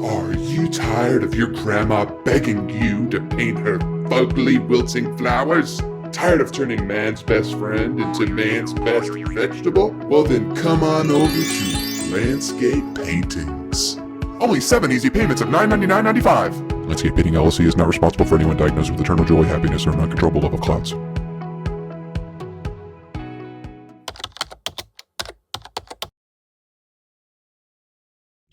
Are you tired of your grandma begging you to paint her fugly wilting flowers? Tired of turning man's best friend into man's best vegetable? Well then come on over to Landscape Paintings. Only 7 easy payments of $999.95. Landscape Painting LLC is not responsible for anyone diagnosed with eternal joy, happiness, or an uncontrollable love of clouds.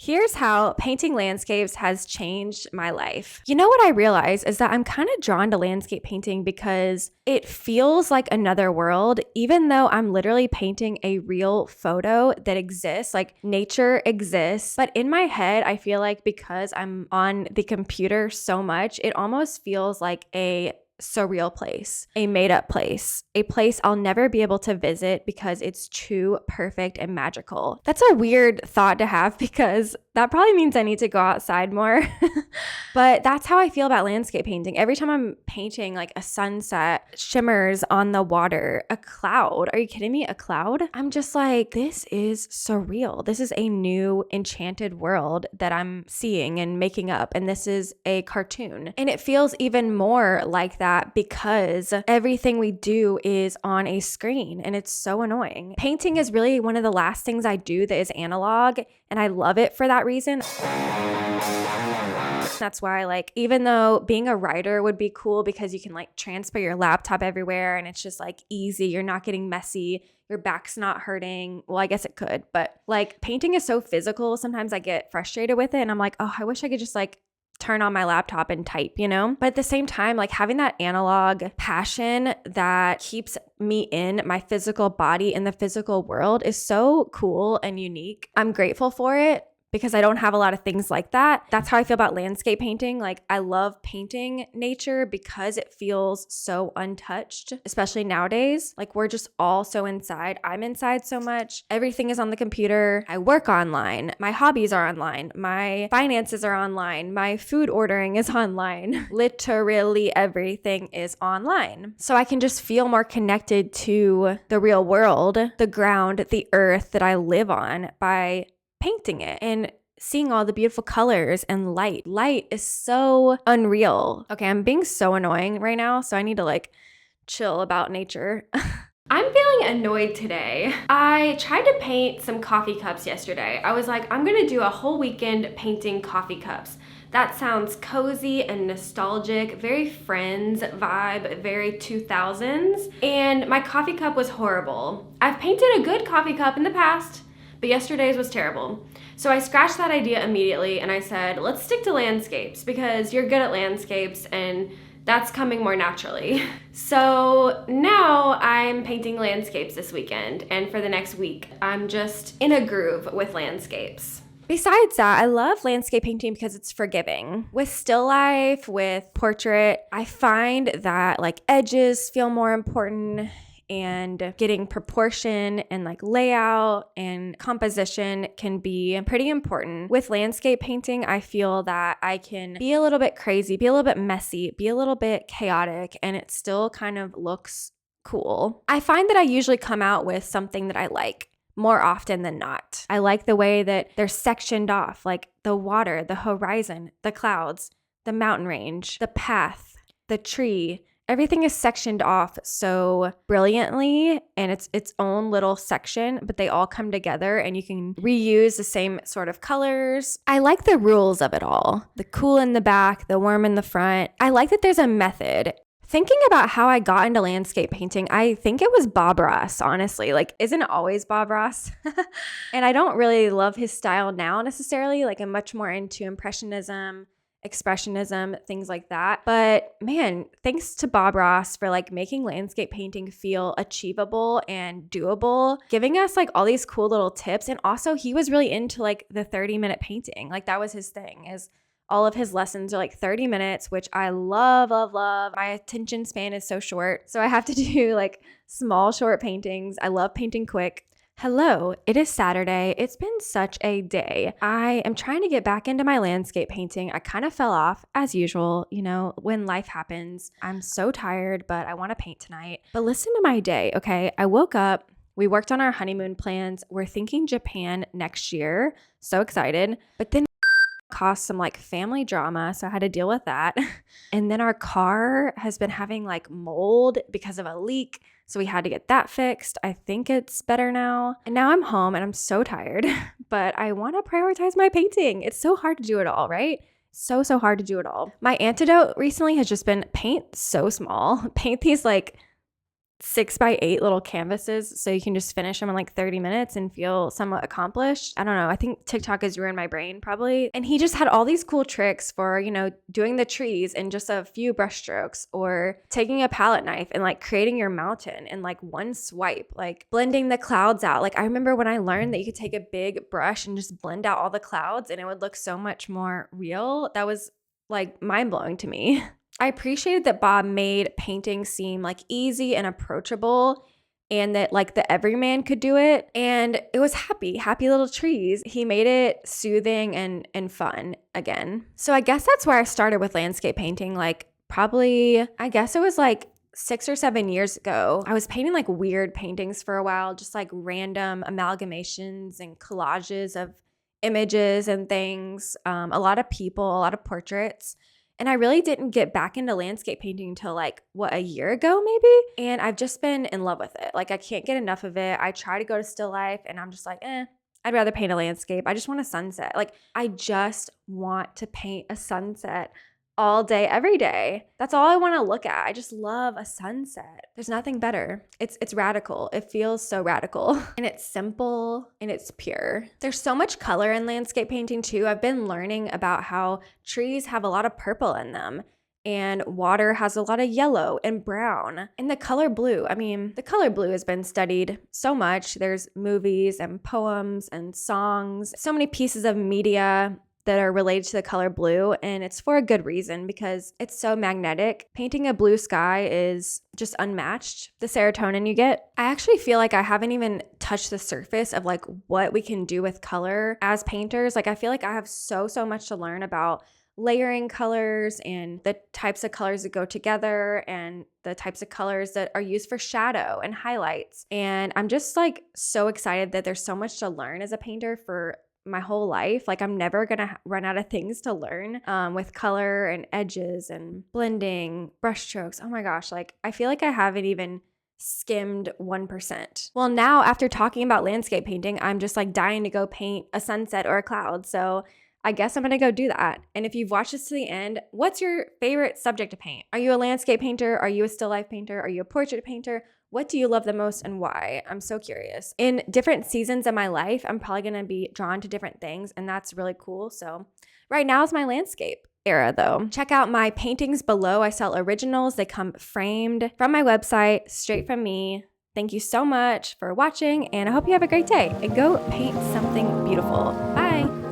Here's how painting landscapes has changed my life. You know what I realize is that I'm kind of drawn to landscape painting because it feels like another world, even though I'm literally painting a real photo that exists, like nature exists. But in my head, I feel like because I'm on the computer so much, it almost feels like a surreal place, a made up place, a place I'll never be able to visit because it's too perfect and magical. That's a weird thought to have because that probably means I need to go outside more. But that's how I feel about landscape painting. Every time I'm painting like a sunset, shimmers on the water, a cloud. Are you kidding me? A cloud? I'm just like, this is surreal. This is a new enchanted world that I'm seeing and making up. And this is a cartoon. And it feels even more like that because everything we do is on a screen and it's so annoying. Painting is really one of the last things I do that is analog, and I love it for that reason. That's why, like, even though being a writer would be cool because you can like transfer your laptop everywhere and it's just like easy, you're not getting messy, your back's not hurting. Well, I guess it could, but like painting is so physical. Sometimes I get frustrated with it and I'm like, oh, I wish I could just like turn on my laptop and type, you know? But at the same time, like having that analog passion that keeps me in my physical body in the physical world is so cool and unique. I'm grateful for it because I don't have a lot of things like that. That's how I feel about landscape painting. Like I love painting nature because it feels so untouched, especially nowadays. Like we're just all so inside. I'm inside so much. Everything is on the computer. I work online. My hobbies are online. My finances are online. My food ordering is online. Literally everything is online. So I can just feel more connected to the real world, the ground, the earth that I live on by painting it and seeing all the beautiful colors and light. Light is so unreal. Okay, I'm being so annoying right now, so I need to like chill about nature. I'm feeling annoyed today. I tried to paint some coffee cups yesterday. I was like, I'm gonna do a whole weekend painting coffee cups. That sounds cozy and nostalgic, very Friends vibe, very 2000s. And my coffee cup was horrible. I've painted a good coffee cup in the past, but yesterday's was terrible. So I scratched that idea immediately and I said, let's stick to landscapes because you're good at landscapes and that's coming more naturally. So now I'm painting landscapes this weekend, and for the next week, I'm just in a groove with landscapes. Besides that, I love landscape painting because it's forgiving. With still life, with portrait, I find that like edges feel more important, and getting proportion and like layout and composition can be pretty important. With landscape painting, I feel that I can be a little bit crazy, be a little bit messy, be a little bit chaotic, and it still kind of looks cool. I find that I usually come out with something that I like more often than not. I like the way that they're sectioned off, like the water, the horizon, the clouds, the mountain range, the path, the tree. Everything is sectioned off so brilliantly and it's its own little section, but they all come together and you can reuse the same sort of colors. I like the rules of it all. The cool in the back, the warm in the front. I like that there's a method. Thinking about how I got into landscape painting, I think it was Bob Ross, honestly. Like, isn't it always Bob Ross? And I don't really love his style now necessarily. Like, I'm much more into impressionism, expressionism, things like that. But man, thanks to Bob Ross for like making landscape painting feel achievable and doable, giving us like all these cool little tips. And also he was really into like the 30-minute painting. Like that was his thing, is all of his lessons are like 30 minutes, which I love, love, love. My attention span is so short. So I have to do like small, short paintings. I love painting quick. Hello, it is Saturday. It's been such a day. I am trying to get back into my landscape painting. I kind of fell off as usual, you know, when life happens. I'm so tired, but I want to paint tonight. But listen to my day, okay? I woke up, we worked on our honeymoon plans. We're thinking Japan next year. So excited. But then caused some like family drama, so I had to deal with that. And then our car has been having like mold because of a leak, so we had to get that fixed. I think it's better now. And now I'm home and I'm so tired, but I want to prioritize my painting. It's so hard to do it all, right? So hard to do it all. My antidote recently has just been paint so small. Paint these like 6x8 little canvases so you can just finish them in like 30 minutes and feel somewhat accomplished. I don't know. I think TikTok has ruined my brain probably. And he just had all these cool tricks for, you know, doing the trees in just a few brush strokes, or taking a palette knife and like creating your mountain in like one swipe, like blending the clouds out. Like I remember when I learned that you could take a big brush and just blend out all the clouds and it would look so much more real. That was like mind blowing to me. I appreciated that Bob made painting seem like easy and approachable, and that like the everyman could do it. And it was happy little trees. He made it soothing and fun again. So I guess that's where I started with landscape painting. Like probably, I guess it was like 6 or 7 years ago. I was painting like weird paintings for a while, just like random amalgamations and collages of images and things. A lot of people, a lot of portraits. And I really didn't get back into landscape painting until like, a year ago maybe? And I've just been in love with it. Like I can't get enough of it. I try to go to still life and I'm just like, I'd rather paint a landscape. I just want a sunset. Like I just want to paint a sunset all day, every day. That's all I want to look at. I just love a sunset. There's nothing better. It's radical. It feels so radical. And it's simple and it's pure. There's so much color in landscape painting too. I've been learning about how trees have a lot of purple in them, and water has a lot of yellow and brown. And the color blue, the color blue has been studied so much. There's movies and poems and songs, so many pieces of media that are related to the color blue, and it's for a good reason because it's so magnetic. Painting a blue sky is just unmatched. The serotonin you get. I actually feel like I haven't even touched the surface of like what we can do with color as painters. Like I feel like I have so much to learn about layering colors and the types of colors that go together and the types of colors that are used for shadow and highlights. And I'm just like so excited that there's so much to learn as a painter for my whole life. Like I'm never gonna run out of things to learn with color and edges and blending, brush strokes. Oh my gosh, like I feel like I haven't even skimmed 1%. Well, now after talking about landscape painting, I'm just like dying to go paint a sunset or a cloud. So I guess I'm gonna go do that. And if you've watched this to the end, what's your favorite subject to paint? Are you a landscape painter? Are you a still life painter? Are you a portrait painter? What do you love the most and why? I'm so curious. In different seasons of my life, I'm probably going to be drawn to different things, and that's really cool. So right now is my landscape era though. Check out my paintings below. I sell originals. They come framed from my website, straight from me. Thank you so much for watching, and I hope you have a great day. And go paint something beautiful. Bye.